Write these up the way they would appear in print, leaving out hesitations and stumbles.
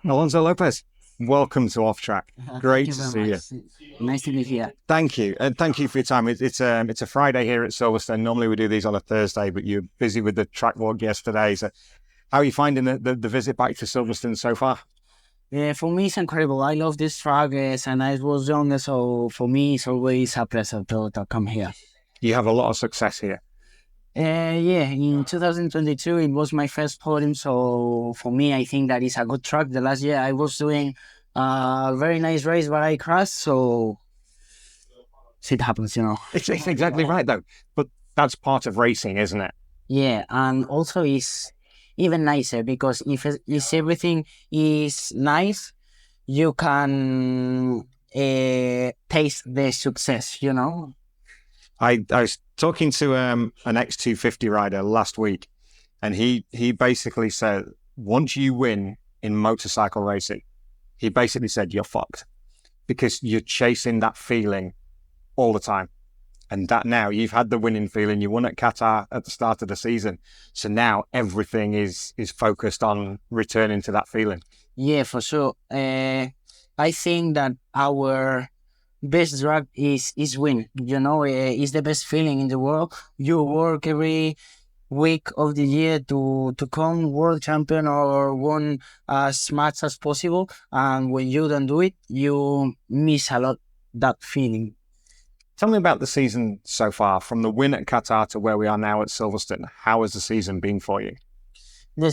Alonso Lopez, welcome to Off Track. Great to see you. Nice to be here. Thank you. And thank you for your time. It's a Friday here at Silverstone. Normally we do these on a Thursday, but you're busy with the track walk yesterday. So how are you finding the visit back to Silverstone so far? Yeah, for me, it's incredible. I love this track and I was younger, so for me, it's always a pleasure to come here. You have a lot of success here. Yeah, in 2022, it was my first podium, so for me, I think that is a good track. The last year, I was doing a very nice race, but I crashed, so it happens, you know. It's exactly right, though. But that's part of racing, isn't it? Yeah, and also it's even nicer because if everything is nice, you can taste the success, you know. I was talking to an X250 rider last week, and he basically said, once you win in motorcycle racing, he basically said you're fucked because you're chasing that feeling all the time. And that now you've had the winning feeling, you won at Qatar at the start of the season. So now everything is focused on returning to that feeling. Yeah, for sure. I think that our best drug is win. You know, it's the best feeling in the world. You work every week of the year to come world champion or win as much as possible. And when you don't do it, you miss a lot that feeling. Tell me about the season so far, from the win at Qatar to where we are now at Silverstone. How has the season been for you? The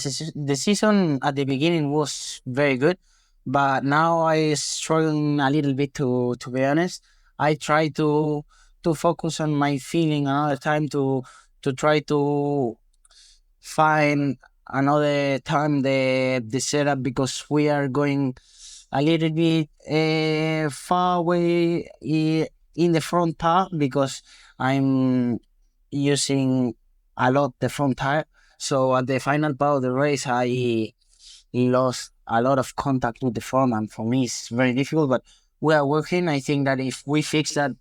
season at the beginning was very good, but now I struggling a little bit to be honest. I try to focus on my feeling another time to try to find another time the setup because we are going a little bit far away in the front part because I'm using a lot the front tire. So at the final part of the race, I lost a lot of contact with the front, and for me, it's very difficult. But we are working. I think that if we fix that,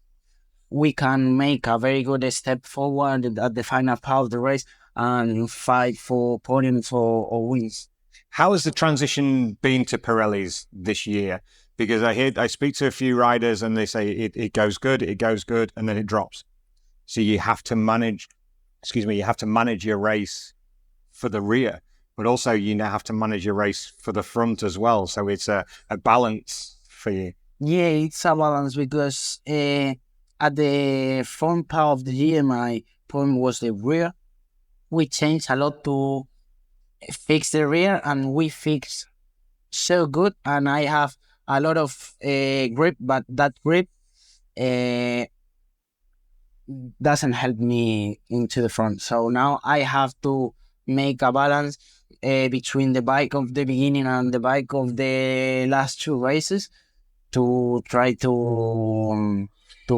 we can make a very good step forward at the final part of the race and fight for podiums or wins. How has the transition been to Pirellis this year? Because I speak to a few riders and they say it goes good, and then it drops. So you have to manage, you have to manage your race for the rear, but also you now have to manage your race for the front as well. So it's a balance for you. Yeah, it's a balance because at the front part of the year, my point was the rear. We changed a lot to fix the rear, and we fixed so good. And I have a lot of grip, but that grip doesn't help me into the front. So now I have to make a balance between the bike of the beginning and the bike of the last two races to try to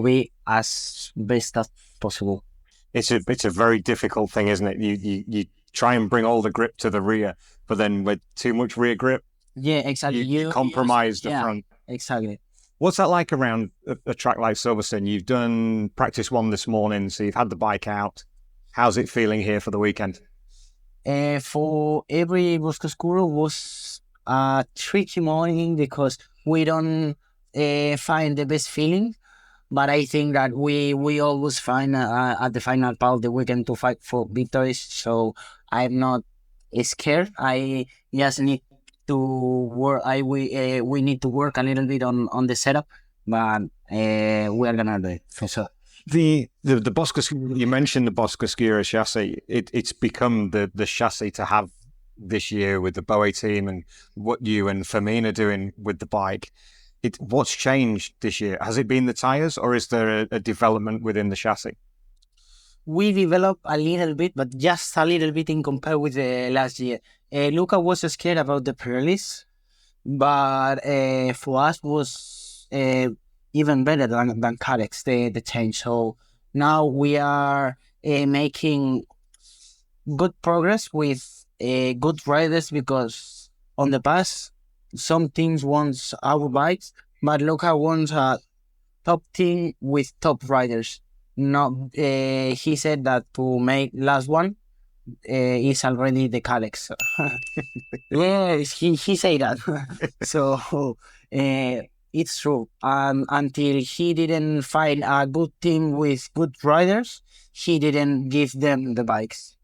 be as best as possible. It's a very difficult thing, isn't it? You try and bring all the grip to the rear, but then with too much rear grip, yeah, exactly, you compromise the front. Exactly. What's that like around a track like Silverstone? You've done practice one this morning, so you've had the bike out. How's it feeling here for the weekend? For every Boscoscuro was a tricky morning because we don't find the best feeling, but I think that we always find at the final part of the weekend to fight for victories. So I'm not scared. I just need to work. We need to work a little bit on the setup, but we are gonna do it for sure. The Boscoscuro, you mentioned the Boscoscuro chassis. It's become the chassis to have this year with the Boe team and what you and Fermin are doing with the bike. What's changed this year? Has it been the tires, or is there a development within the chassis? We developed a little bit, but just a little bit in compare with the last year. Luca was scared about the Pirellis, but for us was even better than Carex, the change. So now we are making good progress with good riders because on the past, some teams want our bikes, but Luca wants a top team with top riders. No, he said that to make last one, is already the Calex. Yes, he said that. So it's true. Until he didn't find a good team with good riders, he didn't give them the bikes.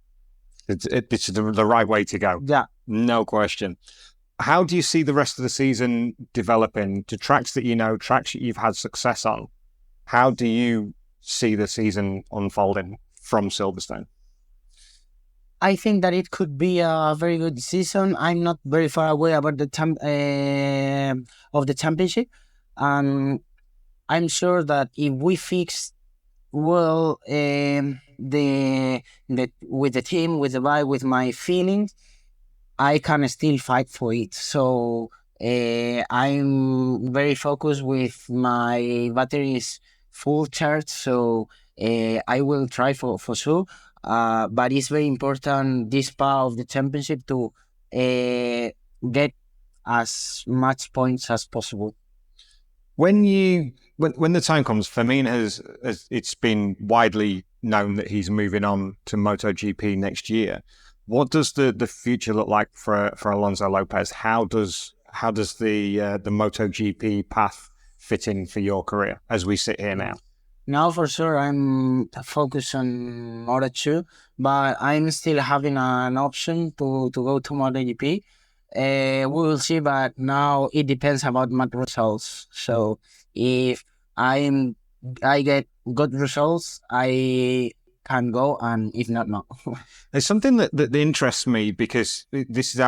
It's the right way to go. Yeah. No question. How do you see the rest of the season developing to tracks that you know, tracks that you've had success on? How do you see the season unfolding from Silverstone? I think that it could be a very good season. I'm not very far away about the of the championship. I'm sure that if we fix well the with the team, with the bike, with my feelings, I can still fight for it. So I'm very focused with my batteries full charge. So I will try for sure. But it's very important this part of the championship to get as much points as possible. When the time comes, Fermin has it's been widely known that he's moving on to MotoGP next year. What does the future look like for Alonso Lopez? How does the MotoGP path fit in for your career as we sit here now? Now, for sure, I'm focused on Moto2, but I'm still having an option to go to MotoGP. We will see, but now it depends about my results. So if I get good results, I can go, and if not, no. There's something that interests me because this is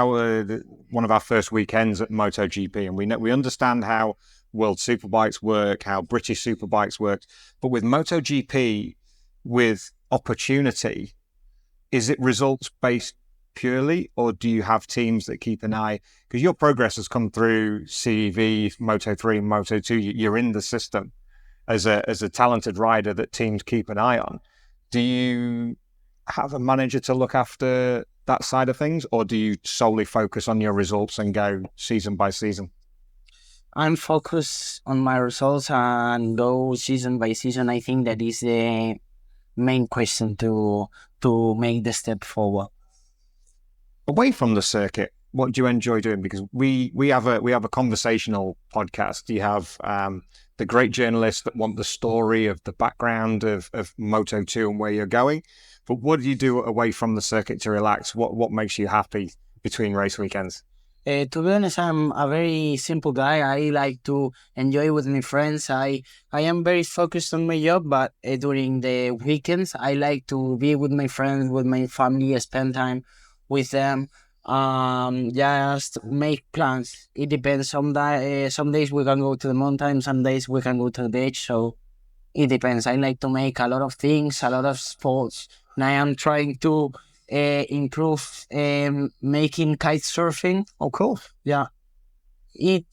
one of our first weekends at MotoGP, and we understand how World Superbikes work, how British Superbikes work, but with MotoGP, with opportunity, is it results based purely, or do you have teams that keep an eye? Because your progress has come through CEV, Moto3, Moto2. You're in the system as a talented rider that teams keep an eye on. Do you have a manager to look after that side of things, or do you solely focus on your results and go season by season? I'm focused on my results and go season by season. I think that is the main question to make the step forward. Away from the circuit, what do you enjoy doing? Because we have a conversational podcast. You have the great journalists that want the story of the background of Moto2 and where you're going. But what do you do away from the circuit to relax? What makes you happy between race weekends? To be honest, I'm a very simple guy. I like to enjoy with my friends. I am very focused on my job, but during the weekends, I like to be with my friends, with my family, spend time with them. Just make plans. It depends. Some days we can go to the mountain, some days we can go to the beach. So it depends. I like to make a lot of things, a lot of sports. And I am trying to improve making kite surfing. Oh, cool. Yeah, it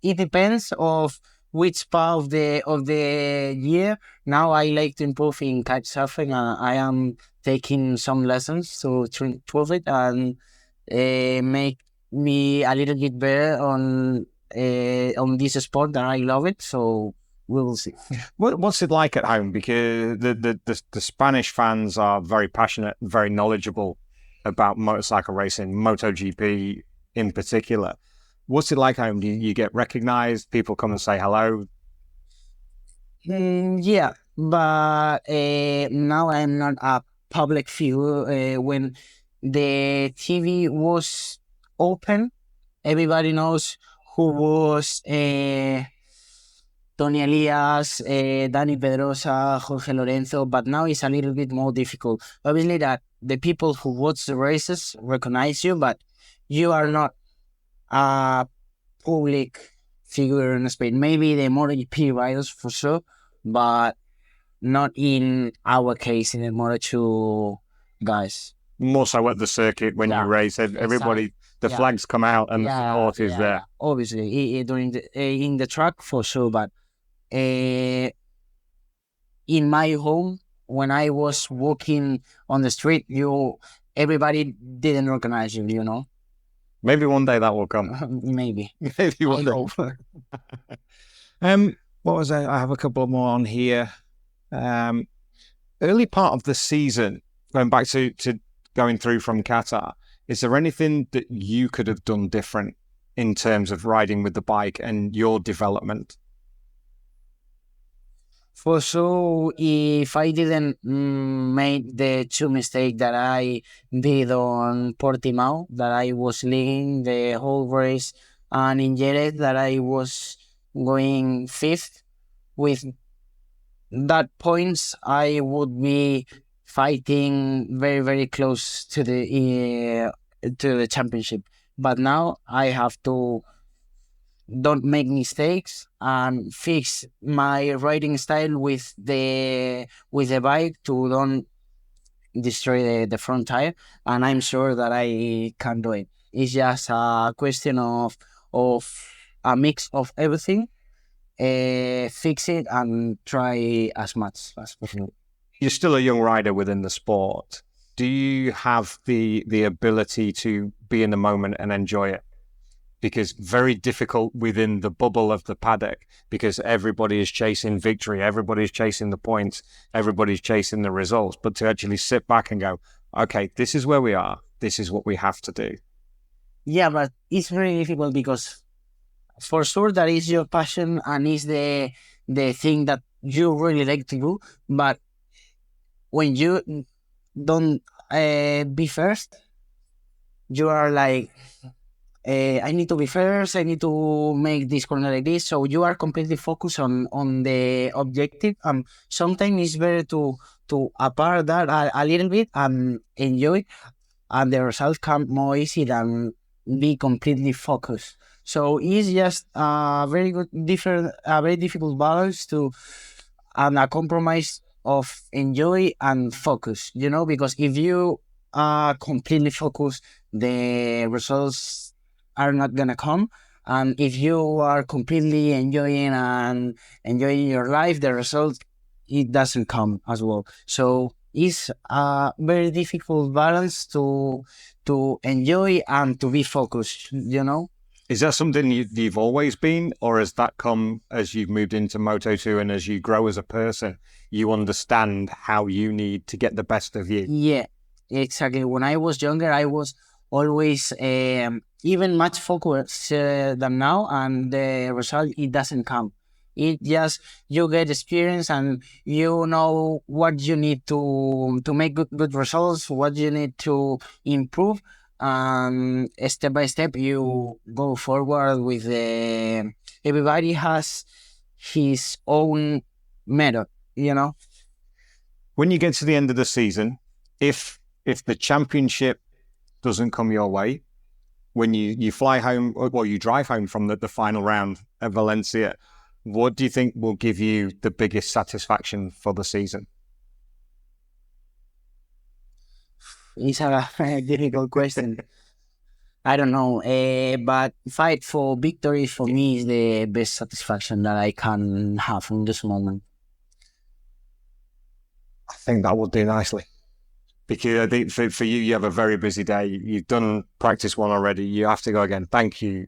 depends of which part of the year. Now I like to improve in kite surfing. I am taking some lessons to improve it and make me a little bit better on this sport that I love it. So we will see. What's it like at home? Because the Spanish fans are very passionate, very knowledgeable about motorcycle racing, MotoGP in particular. What's it like at home? Do you get recognized? People come and say hello? Yeah, but now I'm not a public figure. When the TV was open, everybody knows who was Tony Elias, Dani Pedrosa, Jorge Lorenzo, but now it's a little bit more difficult. Obviously that the people who watch the races recognize you, but you are not a public figure in Spain. Maybe the MotoGP riders for sure, but not in our case, in the Moto2 guys. More so at the circuit when you race, everybody, the flags come out and the support is there. Obviously, during in the track for sure, but in my home, when I was walking on the street, everybody didn't recognize you, you know. Maybe one day that will come. Maybe. Maybe one day. What was I have a couple more on here. Early part of the season, going back to going through from Qatar, is there anything that you could have done different in terms of riding with the bike and your development? For sure, if I didn't make the two mistakes that I did on Portimao, that I was leading the whole race, and in Jerez that I was going fifth, with that points I would be fighting very, very close to the championship. But now I have to don't make mistakes and fix my riding style with the bike to don't destroy the front tire, and I'm sure that I can do it. It's just a question of a mix of everything, fix it and try as much as possible. You're still a young rider within the sport. Do you have the ability to be in the moment and enjoy it? Because very difficult within the bubble of the paddock, because everybody is chasing victory, everybody's chasing the points, everybody's chasing the results. But to actually sit back and go, okay, this is where we are, this is what we have to do. Yeah, but it's very difficult because for sure that is your passion and is the thing that you really like to do. But when you don't be first, you are like, I need to be first, I need to make this corner like this. So you are completely focused on the objective. Sometimes it's better to apart that a little bit and enjoy, and the results come more easy than be completely focused. So it's just a very difficult balance and a compromise of enjoy and focus, because if you are completely focused, the results are not gonna come. And if you are completely enjoying your life, the result, it doesn't come as well. So it's a very difficult balance to enjoy and to be focused, Is that something you've always been, or has that come as you've moved into Moto2 and as you grow as a person, you understand how you need to get the best of you? Yeah, exactly. When I was younger, I was always even much focused than now, and the result, it doesn't come. It just, you get experience and you know what you need to make good results, what you need to improve, and step by step you go forward with everybody has his own method, When you get to the end of the season, if the championship doesn't come your way, when you fly home, or you drive home from the final round at Valencia, what do you think will give you the biggest satisfaction for the season? It's a difficult question. I don't know, but fight for victory for me is the best satisfaction that I can have in this moment. I think that will do nicely. Because I think for you, you have a very busy day. You've done practice one already. You have to go again. Thank you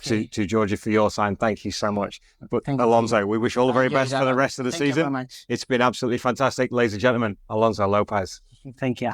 to Georgia for your time. Thank you so much. But Alonso, we wish all the very best for the rest of the season. Thank you very much. It's been absolutely fantastic. Ladies and gentlemen, Alonso Lopez. Thank you.